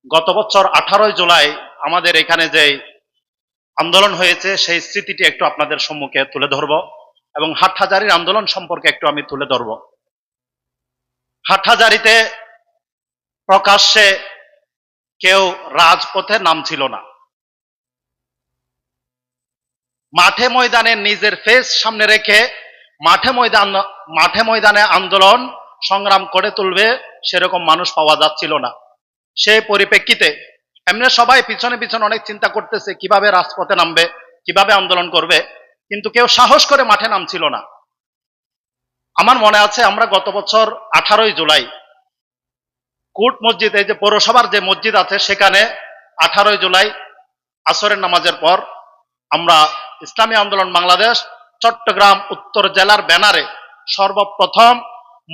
গত বছর 18 জুলাই আমাদের এখানে যে আন্দোলন হয়েছে সেই স্মৃতিটি একটু আপনাদের সম্মুখে তুলে ধরব এবং হাটহাজারীর আন্দোলন সম্পর্কে একটু আমি তুলে ধরব। হাটহাজারীতে প্রকাশ্যে কেউ রাজপথে নামছিল না, মাঠে ময়দানে নিজের ফেস সামনে রেখে মাঠে ময়দানে আন্দোলন সংগ্রাম করে তুলবে সেরকম মানুষ পাওয়া যাচ্ছিল না। সেই পরিপ্রেক্ষিতে এমনি সবাই পিছনে পিছনে অনেক চিন্তা করতেছে কিভাবে রাজপথে নামবে, কিভাবে আন্দোলন করবে, কিন্তু কেউ সাহস করে মাঠে নামছিল না। আমার মনে আছে আমরা গত বছর 18 জুলাই কোর্ট মসজিদ, এই যে পৌরসভার যে মসজিদ আছে সেখানে 18 জুলাই আসরের নামাজের পর আমরা ইসলামী আন্দোলন বাংলাদেশ চট্টগ্রাম উত্তর জেলার ব্যানারে সর্বপ্রথম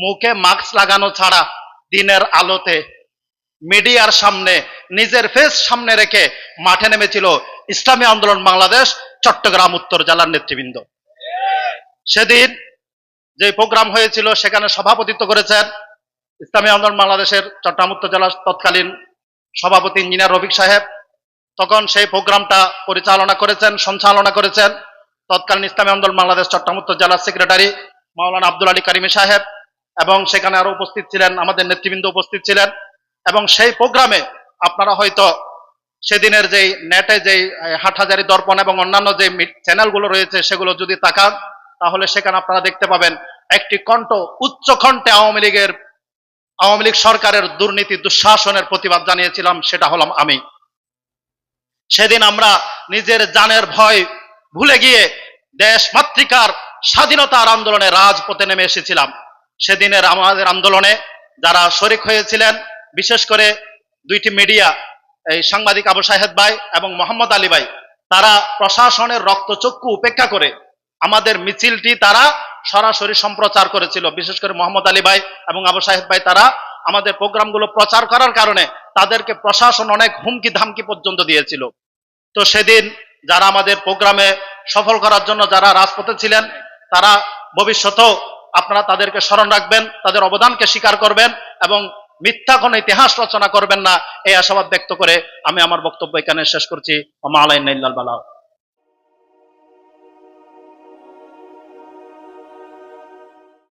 মুখে মাস্ক লাগানো ছাড়া দিনের আলোতে মিডিয়ার সামনে নিজের ফেস সামনে রেখে মাঠে নেমেছিল ইসলামী আন্দোলন বাংলাদেশ চট্টগ্রাম উত্তর জেলার নেতৃবৃন্দ। সেদিন যে প্রোগ্রাম হয়েছিল সেখানে সভাপতিত্ব করেছেন ইসলামী আন্দোলন বাংলাদেশের চট্টগ্রাম উত্তর জেলার তৎকালীন সভাপতি ইঞ্জিনিয়ার রফিক সাহেব। তখন সেই প্রোগ্রামটা পরিচালনা করেছেন, সঞ্চালনা করেছেন তৎকালীন ইসলামী আন্দোলন বাংলাদেশ চট্টগ্রাম উত্তর জেলার সেক্রেটারি মাওলানা আব্দুল আলী কারিমি সাহেব, এবং সেখানে আরো উপস্থিত ছিলেন আমাদের নেতৃবৃন্দ উপস্থিত ছিলেন। এবং সেই প্রোগ্রামে আপনারা হয়তো সেদিনের যেই নেটে যেই হাটহাজারী দর্পণ এবং অন্যান্য যে চ্যানেলগুলো রয়েছে সেগুলো যদি তাকান তাহলে সেখানে আপনারা দেখতে পাবেন একটি কণ্ঠ উচ্চ কণ্ঠে আওয়ামী লীগ সরকারের দুর্নীতি দুঃশাসনের প্রতিবাদ জানিয়েছিলাম, সেটা হলাম আমি। সেদিন আমরা নিজের জানের ভয় ভুলে গিয়ে দেশ মাতৃকার স্বাধীনতার আন্দোলনে রাজপথে নেমে এসেছিলাম। সেদিনের আমাদের আন্দোলনে যারা শরিক হয়েছিলেন, বিশেষ করে দুইটি মিডিয়া, এই সাংবাদিক আবু সাহেদ ভাই এবং মোহাম্মদ আলী ভাই, তারা প্রশাসনের রক্তচক্ষু উপেক্ষা করে আমাদের মিছিলটি তারা সরাসরি সম্প্রচার করেছিল। বিশেষ করে মোহাম্মদ আলী ভাই এবং আবু সাহেদ ভাই তারা আমাদের প্রোগ্রামগুলো প্রচার করার কারণে তাদেরকে প্রশাসন অনেক হুমকি ধামকি পর্যন্ত দিয়েছিল। তো সেদিন যারা আমাদের প্রোগ্রামে সফল করার জন্য যারা রাজপথে ছিলেন তারা ভবিষ্যতেও আপনারা তাদেরকে স্মরণ রাখবেন, তাদের অবদানকে স্বীকার করবেন এবং মিথ্যা কোনো ইতিহাস রচনা করবেন না, এই আশাবাদ ব্যক্ত করে আমি আমার বক্তব্য এখানে শেষ করছি। ওয়া মা আলাইনা ইল্লাল বালাগ।